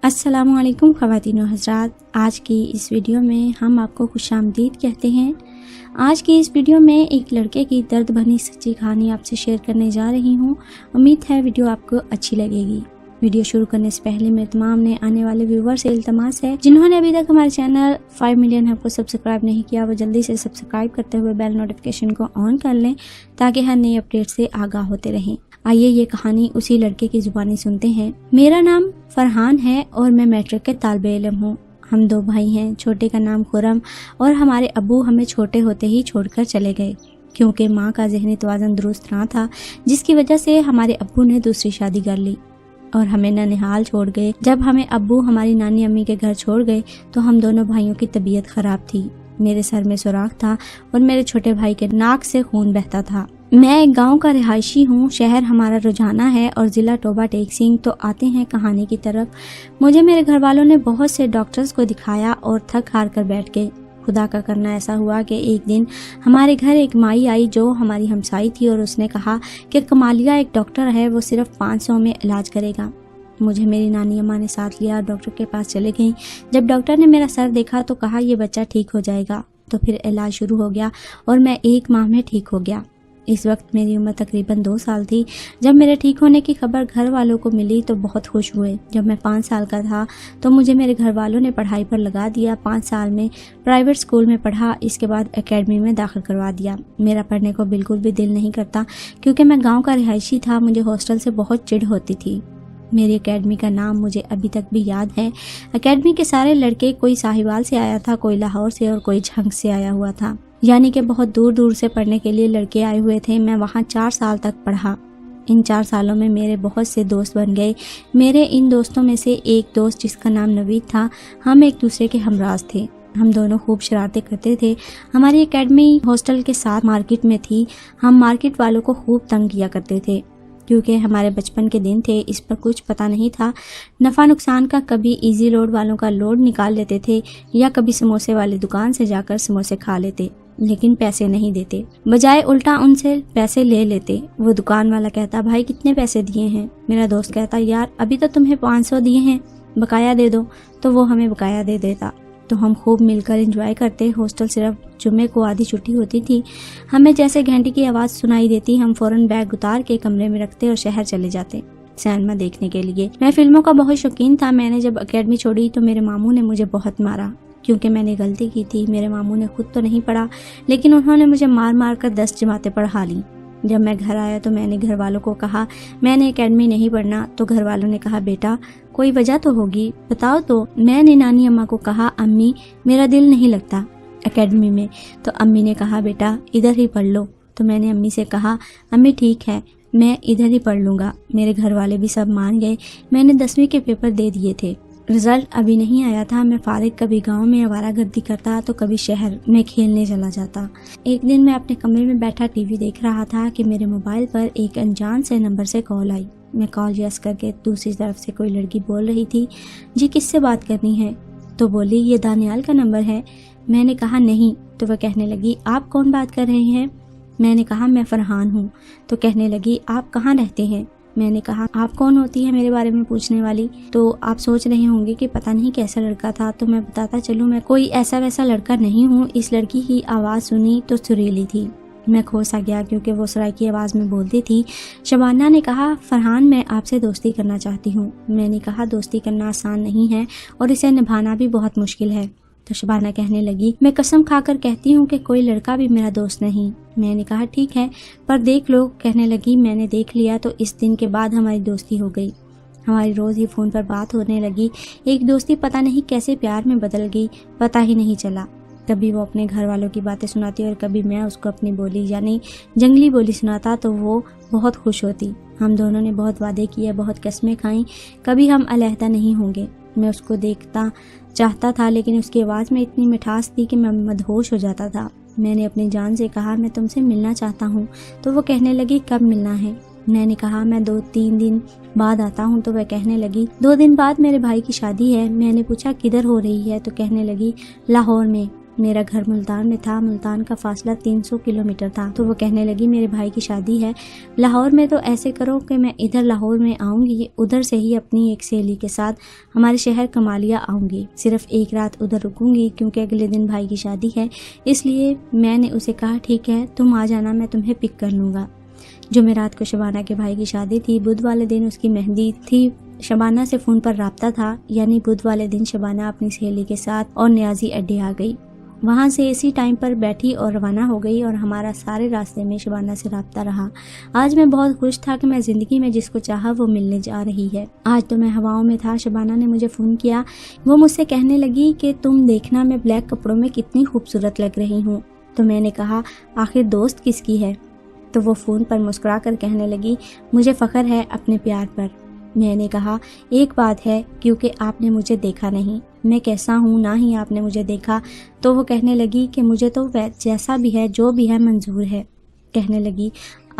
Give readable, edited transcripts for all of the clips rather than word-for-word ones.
السلام علیکم خواتین و حضرات، آج کی اس ویڈیو میں ہم آپ کو خوش آمدید کہتے ہیں۔ آج کی اس ویڈیو میں ایک لڑکے کی درد بھری سچی کہانی آپ سے شیئر کرنے جا رہی ہوں۔ امید ہے ویڈیو آپ کو اچھی لگے گی۔ ویڈیو شروع کرنے سے پہلے میں تمام نئے آنے والے ویور سے التماس ہے جنہوں نے ابھی تک ہمارے چینل 5 ملین ہب کو سبسکرائب نہیں کیا، وہ جلدی سے سبسکرائب کرتے ہوئے بیل نوٹیفیکیشن کو آن کر لیں تاکہ ہر نئی اپڈیٹ سے آگاہ ہوتے رہیں۔ آئیے یہ کہانی اسی لڑکے کی زبانی سنتے ہیں۔ میرا نام فرحان ہے اور میں میٹرک کے طالب علم ہوں۔ ہم 2 بھائی ہیں، چھوٹے کا نام خرم، اور ہمارے ابو ہمیں چھوٹے ہوتے ہی چھوڑ کر چلے گئے کیونکہ ماں کا ذہنی توازن درست نہ تھا، جس کی وجہ سے ہمارے ابو نے دوسری شادی کر لی اور ہمیں ننہال چھوڑ گئے۔ جب ہمیں ابو ہماری نانی امی کے گھر چھوڑ گئے تو ہم دونوں بھائیوں کی طبیعت خراب تھی۔ میرے سر میں سوراخ تھا اور میرے چھوٹے بھائی کے ناک سے خون بہتا تھا۔ میں ایک گاؤں کا رہائشی ہوں، شہر ہمارا روزانہ ہے اور ضلع ٹوبہ ٹیک سنگھ۔ تو آتے ہیں کہانی کی طرف۔ مجھے میرے گھر والوں نے بہت سے ڈاکٹرز کو دکھایا اور تھک ہار کر بیٹھ گئے۔ خدا کا کرنا ایسا ہوا کہ ایک دن ہمارے گھر ایک مائی آئی جو ہماری ہمسائی تھی اور اس نے کہا کہ کمالیہ ایک ڈاکٹر ہے، وہ صرف 500 میں علاج کرے گا۔ مجھے میری نانی اماں نے ساتھ لیا، ڈاکٹر کے پاس چلے گئیں۔ جب ڈاکٹر نے میرا سر دیکھا تو کہا یہ بچہ ٹھیک ہو جائے گا۔ تو پھر علاج شروع ہو گیا اور میں 1 ماہ میں ٹھیک ہو گیا۔ اس وقت میری عمر تقریباً 2 سال تھی۔ جب میرے ٹھیک ہونے کی خبر گھر والوں کو ملی تو بہت خوش ہوئے۔ جب میں 5 سال کا تھا تو مجھے میرے گھر والوں نے پڑھائی پر لگا دیا۔ 5 سال میں پرائیویٹ اسکول میں پڑھا، اس کے بعد اکیڈمی میں داخل کروا دیا۔ میرا پڑھنے کو بالکل بھی دل نہیں کرتا کیونکہ میں گاؤں کا رہائشی تھا، مجھے ہاسٹل سے بہت چڑ ہوتی تھی۔ میری اکیڈمی کا نام مجھے ابھی تک بھی یاد ہے۔ اکیڈمی کے سارے لڑکے، کوئی ساہیوال سے آیا تھا، کوئی لاہور سے اور کوئی جھنگ سے آیا ہوا تھا، یعنی کہ بہت دور دور سے پڑھنے کے لیے لڑکے آئے ہوئے تھے۔ میں وہاں 4 سال تک پڑھا۔ ان 4 سالوں میں میرے بہت سے دوست بن گئے۔ میرے ان دوستوں میں سے ایک دوست جس کا نام نوید تھا، ہم ایک دوسرے کے ہمراز تھے۔ ہم دونوں خوب شرارتیں کرتے تھے۔ ہماری اکیڈمی ہاسٹل کے ساتھ مارکیٹ میں تھی۔ ہم مارکیٹ والوں کو خوب تنگ کیا کرتے تھے کیونکہ ہمارے بچپن کے دن تھے، اس پر کچھ پتہ نہیں تھا۔ نفع نقصان کا کبھی ایزی لوڈ والوں کا لوڈ نکال لیتے تھے یا کبھی سموسے والی دکان سے جا کر سموسے کھا لیتے، لیکن پیسے نہیں دیتے، بجائے الٹا ان سے پیسے لے لیتے۔ وہ دکان والا کہتا بھائی کتنے پیسے دیے ہیں؟ میرا دوست کہتا یار ابھی تو تمہیں 500 دیے ہیں، بقایا دے دو۔ تو وہ ہمیں بقایا دے دیتا تو ہم خوب مل کر انجوائے کرتے۔ ہاسٹل صرف جمعے کو آدھی چھٹی ہوتی تھی۔ ہمیں جیسے گھنٹی کی آواز سنائی دیتی ہم فوراً بیگ اتار کے کمرے میں رکھتے اور شہر چلے جاتے سینما دیکھنے کے لیے۔ میں فلموں کا بہت شوقین تھا۔ میں نے جب اکیڈمی چھوڑی تو میرے ماموں نے مجھے بہت مارا کیونکہ میں نے غلطی کی تھی۔ میرے ماموں نے خود تو نہیں پڑھا لیکن انہوں نے مجھے مار مار کر 10 جماعتیں پڑھا لیں۔ جب میں گھر آیا تو میں نے گھر والوں کو کہا میں نے اکیڈمی نہیں پڑھنا، تو گھر والوں نے کہا بیٹا کوئی وجہ تو ہوگی، بتاؤ تو۔ میں نے نانی اماں کو کہا امی میرا دل نہیں لگتا اکیڈمی میں۔ تو امی نے کہا بیٹا ادھر ہی پڑھ لو۔ تو میں نے امی سے کہا امی ٹھیک ہے میں ادھر ہی پڑھ لوں گا۔ میرے گھر والے بھی سب مان گئے۔ میں نے 10ویں کے پیپر دے دیے تھے، رزلٹ ابھی نہیں آیا تھا۔ میں فارغ کبھی گاؤں میں آوارہ گردی کرتا تو کبھی شہر میں کھیلنے چلا جاتا۔ ایک دن میں اپنے کمرے میں بیٹھا ٹی وی دیکھ رہا تھا کہ میرے موبائل پر ایک انجان سے نمبر سے کال آئی۔ میں کال یس کر کے دوسری طرف سے کوئی لڑکی بول رہی تھی جی کس سے بات کرنی ہے؟ تو بولی یہ دانیال کا نمبر ہے۔ میں نے کہا نہیں۔ تو وہ کہنے لگی آپ کون بات کر رہے ہیں؟ میں نے کہا میں فرحان ہوں۔ تو کہنے لگی آپ کہاں رہتے ہیں؟ میں نے کہا آپ کون ہوتی ہے میرے بارے میں پوچھنے والی؟ تو آپ سوچ رہے ہوں گے کہ پتہ نہیں کیسا لڑکا تھا، تو میں بتاتا چلوں میں کوئی ایسا ویسا لڑکا نہیں ہوں۔ اس لڑکی کی آواز سنی تو سریلی تھی۔ میں کھوسا گیا کیونکہ وہ سرائکی آواز میں بولتی تھی۔ شبانہ نے کہا فرحان میں آپ سے دوستی کرنا چاہتی ہوں۔ میں نے کہا دوستی کرنا آسان نہیں ہے اور اسے نبھانا بھی بہت مشکل ہے۔ تو شبانہ کہنے لگی میں قسم کھا کر کہتی ہوں کہ کوئی لڑکا بھی میرا دوست نہیں۔ میں نے کہا ٹھیک ہے پر دیکھ لو۔ کہنے لگی میں نے دیکھ لیا۔ تو اس دن کے بعد ہماری دوستی ہو گئی۔ ہماری روز ہی فون پر بات ہونے لگی۔ ایک دوستی پتہ نہیں کیسے پیار میں بدل گئی، پتہ ہی نہیں چلا۔ کبھی وہ اپنے گھر والوں کی باتیں سناتی اور کبھی میں اس کو اپنی بولی یعنی جنگلی بولی سناتا تو وہ بہت خوش ہوتی۔ ہم دونوں نے بہت وعدے کیے، بہت قسمیں کھائیں، کبھی ہم علیحدہ نہیں ہوں گے۔ میں اس کو دیکھتا چاہتا تھا لیکن اس کی آواز میں اتنی مٹھاس تھی کہ میں مدہوش ہو جاتا تھا۔ میں نے اپنی جان سے کہا میں تم سے ملنا چاہتا ہوں۔ تو وہ کہنے لگی کب ملنا ہے؟ میں نے کہا میں 2-3 دن بعد آتا ہوں۔ تو وہ کہنے لگی 2 دن بعد میرے بھائی کی شادی ہے۔ میں نے پوچھا کدھر ہو رہی ہے؟ تو کہنے لگی لاہور میں۔ میرا گھر ملتان میں تھا، ملتان کا فاصلہ 300 کلومیٹر تھا۔ تو وہ کہنے لگی میرے بھائی کی شادی ہے لاہور میں، تو ایسے کرو کہ میں ادھر لاہور میں آؤں گی، ادھر سے ہی اپنی ایک سہیلی کے ساتھ ہمارے شہر کمالیہ آؤں گی، صرف ایک رات ادھر رکوں گی کیونکہ اگلے دن بھائی کی شادی ہے۔ اس لیے میں نے اسے کہا ٹھیک ہے تم آ جانا، میں تمہیں پک کر لوں گا۔ جمعرات کو شبانہ کے بھائی کی شادی تھی، بدھ والے دن اس کی مہندی تھی۔ شبانہ سے فون پر رابطہ تھا، یعنی بدھ والے دن شبانہ اپنی سہیلی کے ساتھ اور نیازی اڈے آ گئی، وہاں سے اسی ٹائم پر بیٹھی اور روانہ ہو گئی، اور ہمارا سارے راستے میں شبانہ سے رابطہ رہا۔ آج میں بہت خوش تھا کہ میں زندگی میں جس کو چاہا وہ ملنے جا رہی ہے۔ آج تو میں ہواؤں میں تھا۔ شبانہ نے مجھے فون کیا، وہ مجھ سے کہنے لگی کہ تم دیکھنا میں بلیک کپڑوں میں کتنی خوبصورت لگ رہی ہوں۔ تو میں نے کہا آخر دوست کس کی ہے؟ تو وہ فون پر مسکرا کر کہنے لگی مجھے فخر ہے اپنے پیار پر۔ میں نے کہا ایک بات ہے، کیونکہ آپ نے مجھے دیکھا نہیں، میں کیسا ہوں نہ ہی آپ نے مجھے دیکھا۔ تو وہ کہنے لگی کہ مجھے تو جیسا بھی ہے جو بھی ہے منظور ہے۔ کہنے لگی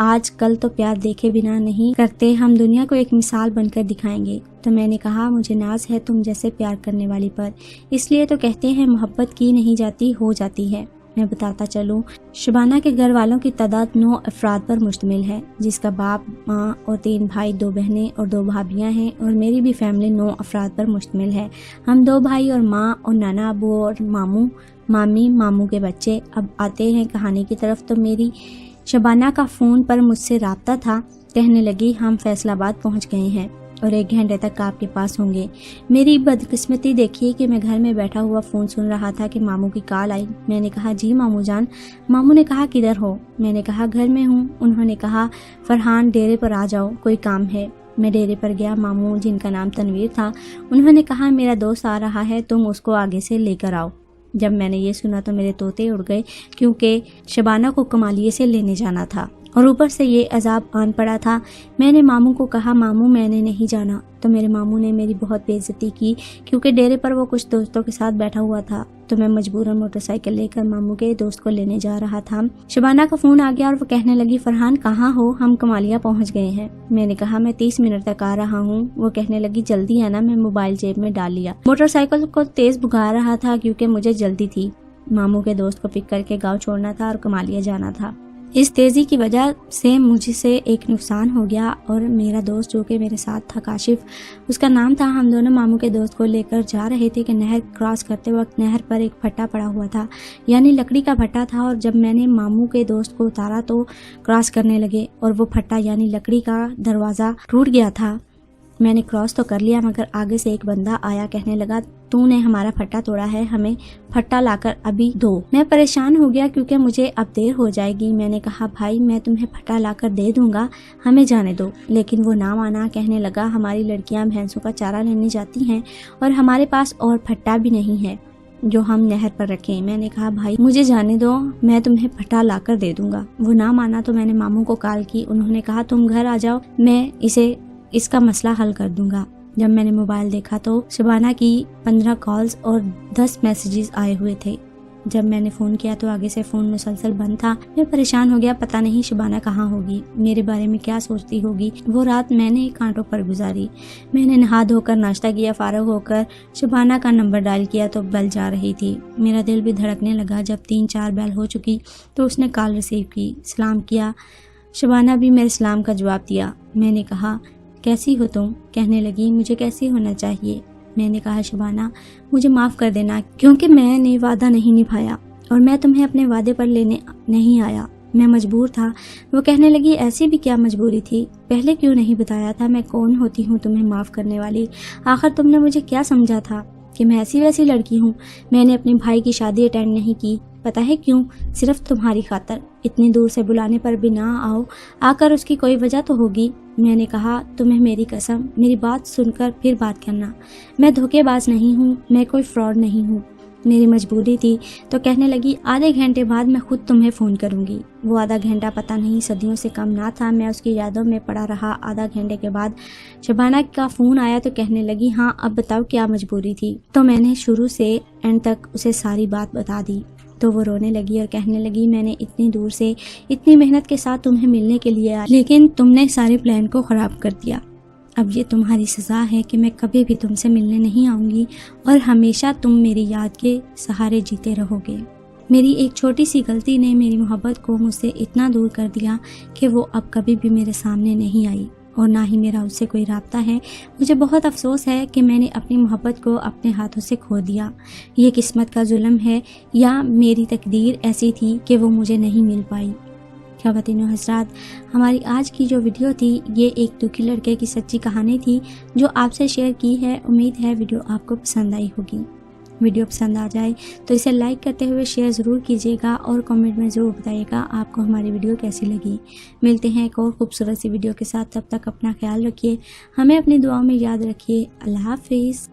آج کل تو پیار دیکھے بنا نہیں کرتے، ہم دنیا کو ایک مثال بن کر دکھائیں گے۔ تو میں نے کہا مجھے ناز ہے تم جیسے پیار کرنے والی پر، اس لیے تو کہتے ہیں محبت کی نہیں جاتی ہو جاتی ہے۔ میں بتاتا چلوں، شبانہ کے گھر والوں کی تعداد 9 افراد پر مشتمل ہے، جس کا باپ، ماں اور 3 بھائی، 2 بہنیں اور 2 بھابیاں ہیں، اور میری بھی فیملی 9 افراد پر مشتمل ہے۔ ہم 2 بھائی اور ماں اور نانا ابو اور ماموں مامی ماموں کے بچے۔ اب آتے ہیں کہانی کی طرف۔ تو میری شبانہ کا فون پر مجھ سے رابطہ تھا، کہنے لگی ہم فیصل آباد پہنچ گئے ہیں اور 1 گھنٹے تک آپ کے پاس ہوں گے۔ میری بدقسمتی دیکھیے کہ میں گھر میں بیٹھا ہوا فون سن رہا تھا کہ ماموں کی کال آئی۔ میں نے کہا جی ماموں جان۔ ماموں نے کہا کدھر ہو؟ میں نے کہا گھر میں ہوں۔ انہوں نے کہا فرحان ڈیرے پر آ جاؤ، کوئی کام ہے۔ میں ڈیرے پر گیا۔ ماموں جن کا نام تنویر تھا، انہوں نے کہا میرا دوست آ رہا ہے، تم اس کو آگے سے لے کر آؤ۔ جب میں نے یہ سنا تو میرے طوطے اڑ گئے، کیونکہ شبانہ کو کمالیے سے لینے جانا تھا اور اوپر سے یہ عذاب آن پڑا تھا۔ میں نے ماموں کو کہا ماموں میں نے نہیں جانا، تو میرے ماموں نے میری بہت بے عزتی کی، کیونکہ ڈیرے پر وہ کچھ دوستوں کے ساتھ بیٹھا ہوا تھا۔ تو میں مجبوراً موٹر سائیکل لے کر ماموں کے دوست کو لینے جا رہا تھا۔ شبانہ کا فون آ گیا اور وہ کہنے لگی فرحان کہاں ہو؟ ہم کمالیہ پہنچ گئے ہیں۔ میں نے کہا میں 30 منٹ تک آ رہا ہوں۔ وہ کہنے لگی جلدی آنا۔ میں موبائل جیب میں ڈال لیا، موٹر سائیکل کو تیز بھگا رہا تھا کیونکہ مجھے جلدی تھی۔ ماموں کے دوست کو پک کر کے گاؤں چھوڑنا تھا اور کمالیہ جانا تھا۔ اس تیزی کی وجہ سے مجھ سے ایک نقصان ہو گیا، اور میرا دوست جو کہ میرے ساتھ تھا کاشف اس کا نام تھا، ہم دونوں ماموں کے دوست کو لے کر جا رہے تھے کہ نہر کراس کرتے وقت نہر پر ایک پھٹا پڑا ہوا تھا، یعنی لکڑی کا پھٹا تھا، اور جب میں نے ماموں کے دوست کو اتارا تو کراس کرنے لگے اور وہ پھٹا یعنی لکڑی کا دروازہ ٹوٹ گیا تھا۔ میں نے کراس تو کر لیا، مگر آگے سے ایک بندہ آیا، کہنے لگا تو نے ہمارا پھٹا توڑا ہے، ہمیں پھٹا لا کر ابھی دو۔ میں پریشان ہو گیا کیونکہ مجھے اب دیر ہو جائے گی۔ میں نے کہا بھائی میں تمہیں پھٹا لا کر دے دوں گا، ہمیں جانے دو۔ لیکن وہ نہ مانا، کہنے لگا ہماری لڑکیاں بھینسوں کا چارہ لینے جاتی ہیں اور ہمارے پاس اور پھٹا بھی نہیں ہے جو ہم نہر پر رکھیں۔ میں نے کہا بھائی مجھے جانے دو، میں تمہیں پھٹا لا کر دے دوں گا۔ وہ نہ مانا تو میں نے ماموں کو کال کی، انہوں نے کہا تم گھر آ جاؤ، میں اس کا مسئلہ حل کر دوں گا۔ جب میں نے موبائل دیکھا تو شبانہ کی 15 کالز اور 10 میسیجز آئے ہوئے تھے۔ جب میں نے فون کیا تو آگے سے فون مسلسل بند تھا۔ میں پریشان ہو گیا، پتہ نہیں شبانہ کہاں ہوگی، میرے بارے میں کیا سوچتی ہوگی۔ وہ رات میں نے کانٹوں پر گزاری۔ میں نے نہا دھو کر ناشتہ کیا، فارغ ہو کر شبانہ کا نمبر ڈائل کیا تو بیل جا رہی تھی۔ میرا دل بھی دھڑکنے لگا۔ جب 3-4 بیل ہو چکی تو اس نے کال ریسیو کی، سلام کیا۔ شبانہ بھی میرے سلام کا جواب دیا۔ میں نے کہا کیسی ہو تم؟ کہنے لگی مجھے کیسی ہونا چاہیے۔ میں نے کہا شبانہ مجھے معاف کر دینا، کیونکہ میں نے وعدہ نہیں نبھایا اور میں تمہیں اپنے وعدے پر لینے نہیں آیا، میں مجبور تھا۔ وہ کہنے لگی ایسی بھی کیا مجبوری تھی؟ پہلے کیوں نہیں بتایا تھا؟ میں کون ہوتی ہوں تمہیں معاف کرنے والی؟ آخر تم نے مجھے کیا سمجھا تھا کہ میں ایسی ویسی لڑکی ہوں؟ میں نے اپنے بھائی کی شادی اٹینڈ نہیں کی، پتہ ہے کیوں؟ صرف تمہاری خاطر۔ اتنی دور سے بلانے پر بھی نہ آؤ، آ کر اس کی کوئی وجہ تو ہوگی۔ میں نے کہا تمہیں میری قسم، میری بات سن کر پھر بات کرنا، میں دھوکے باز نہیں ہوں، میں کوئی فراڈ نہیں ہوں، میری مجبوری تھی۔ تو کہنے لگی آدھے گھنٹے بعد میں خود تمہیں فون کروں گی۔ وہ آدھا گھنٹہ پتہ نہیں صدیوں سے کم نہ تھا، میں اس کی یادوں میں پڑا رہا۔ آدھا گھنٹے کے بعد شبانہ کا فون آیا تو کہنے لگی ہاں اب بتاؤ کیا مجبوری تھی؟ تو میں نے شروع سے اینڈ تک اسے ساری بات بتا دی۔ تو وہ رونے لگی اور کہنے لگی میں نے اتنی دور سے اتنی محنت کے ساتھ تمہیں ملنے کے لیے آیا، لیکن تم نے سارے پلان کو خراب کر دیا۔ اب یہ تمہاری سزا ہے کہ میں کبھی بھی تم سے ملنے نہیں آؤں گی اور ہمیشہ تم میری یاد کے سہارے جیتے رہو گے۔ میری ایک چھوٹی سی غلطی نے میری محبت کو مجھ سے اتنا دور کر دیا کہ وہ اب کبھی بھی میرے سامنے نہیں آئی اور نہ ہی میرا اس سے کوئی رابطہ ہے۔ مجھے بہت افسوس ہے کہ میں نے اپنی محبت کو اپنے ہاتھوں سے کھو دیا۔ یہ قسمت کا ظلم ہے یا میری تقدیر ایسی تھی کہ وہ مجھے نہیں مل پائی۔ خواتین و حضرات، ہماری آج کی جو ویڈیو تھی یہ ایک دکھی لڑکے کی سچی کہانی تھی جو آپ سے شیئر کی ہے۔ امید ہے ویڈیو آپ کو پسند آئی ہوگی۔ ویڈیو پسند آ جائے تو اسے لائک کرتے ہوئے شیئر ضرور کیجیے گا اور کمنٹ میں ضرور بتائیے گا آپ کو ہماری ویڈیو کیسی لگی۔ ملتے ہیں ایک اور خوبصورت سی ویڈیو کے ساتھ، تب تک اپنا خیال رکھیے، ہمیں اپنی دعاؤں میں یاد رکھیے۔ اللہ حافظ۔